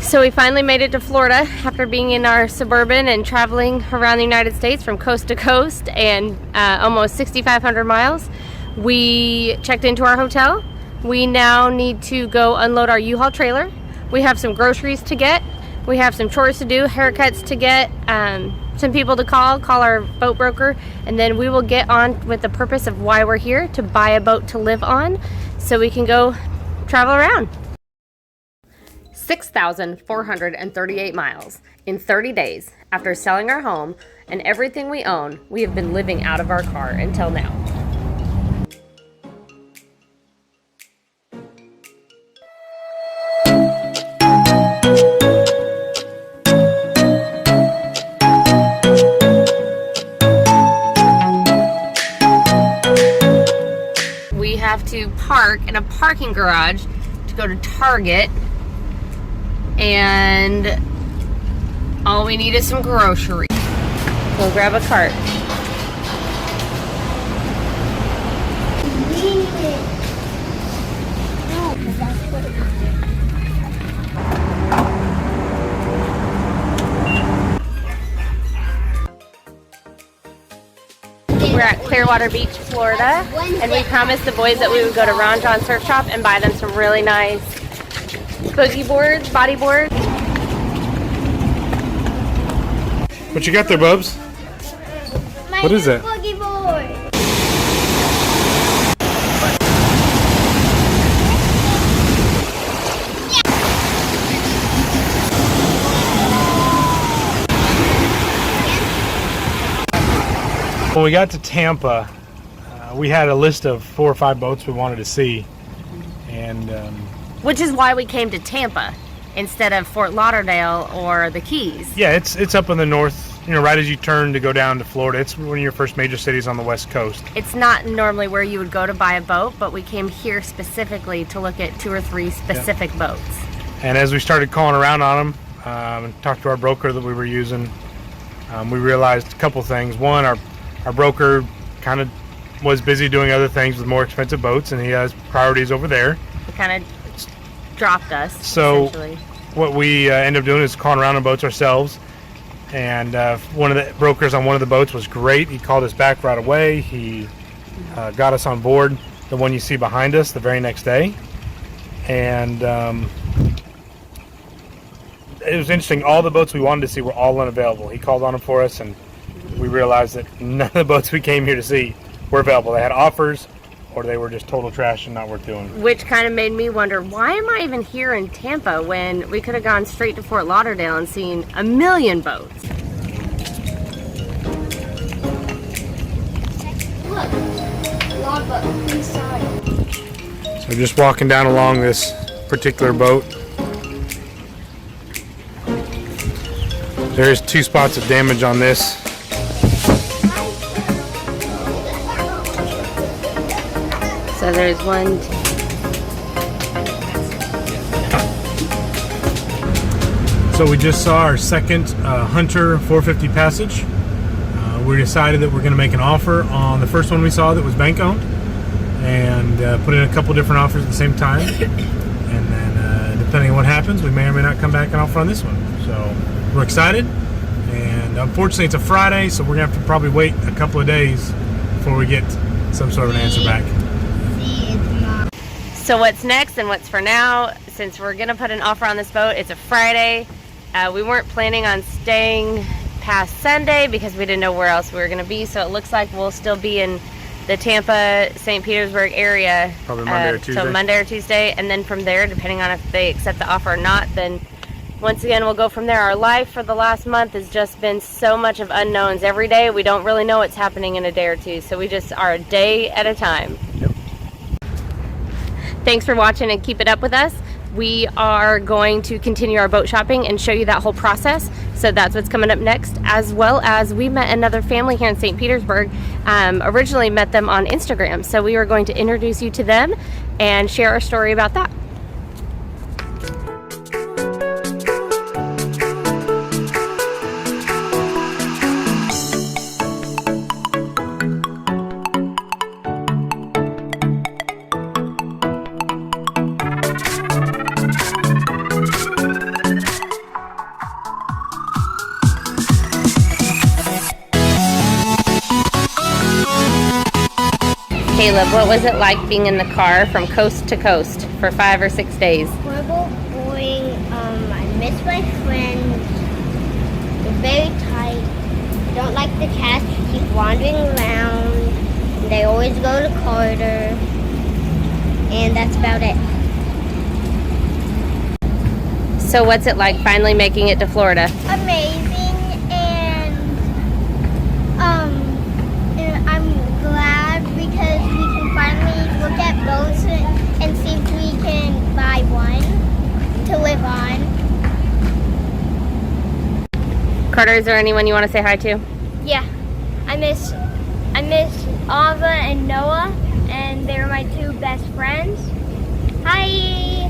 So we finally made it to Florida after being in our Suburban and traveling around the United States from coast to coast and almost 6,500 miles. We checked into our hotel. We now need to go unload our U-Haul trailer. We have some groceries to get. We have some chores to do, haircuts to get, some people to call our boat broker, and then we will get on with the purpose of why we're here, to buy a boat to live on so we can go travel around. 6,438 miles in 30 days after selling our home and everything we own. We have been living out of our car until now. We have to park in a parking garage to go to Target, and all we need is some groceries. We'll grab a cart. We're at Clearwater Beach, Florida, and we promised the boys that we would go to Ron Jon Surf Shop and buy them some really nice boogie boards, body boards. What you got there, Bubs? What is it? Boogie board. When we got to Tampa, we had a list of 4 or 5 boats we wanted to see, and Which is why we came to Tampa instead of Fort Lauderdale or the Keys. yeah, it's up in the north, you know, right as you turn to go down to Florida. It's one of your first major cities on the west coast. It's not normally where you would go to buy a boat, but we came here specifically to look at 2 or 3 specific boats. And as we started calling around on them and talked to our broker that we were using, we realized a couple things. One, our broker kind of was busy doing other things with more expensive boats, and he has priorities over there. It kind of dropped us, So essentially. what we ended up doing is calling around on boats ourselves, and one of the brokers on one of the boats was great. He called us back right away. He got us on board the one you see behind us the very next day, and it was interesting. All the boats we wanted to see were all unavailable. He called on them for us, and we realized that none of the boats we came here to see were available. They had offers, or they were just total trash and not worth doing. Which kind of made me wonder, why am I even here in Tampa when we could have gone straight to Fort Lauderdale and seen a million boats? Look, logbook inside. So just walking down along this particular boat. There's 2 spots of damage on this. So there's one. So we just saw our second Hunter 450 Passage. We decided that we're going to make an offer on the first one we saw that was bank owned, and put in a couple different offers at the same time. And then depending on what happens, we may or may not come back and offer on this one. So we're excited, and unfortunately it's a Friday, so we're going to have to probably wait a couple of days before we get some sort of an answer back. So what's next and what's for now, since we're gonna put an offer on this boat, it's a Friday. We weren't planning on staying past Sunday because we didn't know where else we were gonna be, so it looks like we'll still be in the Tampa, St. Petersburg area. Probably Monday or Tuesday. So Monday or Tuesday, and then from there, depending on if they accept the offer or not, then once again, we'll go from there. Our life for the last month has just been so much of unknowns. Every day, we don't really know what's happening in a day or two, so we just are a day at a time. Yep. Thanks for watching and keep it up with us. We are going to continue our boat shopping and show you that whole process. So that's what's coming up next, as well as we met another family here in St. Petersburg. Originally met them on Instagram. So we are going to introduce you to them and share our story about that. Caleb, what was it like being in the car from coast to coast for 5 or 6 days? Horrible, boring. I miss my friends. They're very tight. I don't like the cats who keep wandering around. They always go to Carter. And that's about it. So what's it like finally making it to Florida? Amazing, and I'm glad because we can finally look at boats and see if we can buy one to live on. Carter, is there anyone you want to say hi to? Yeah, I miss Ava and Noah, and they're my two best friends. Hi.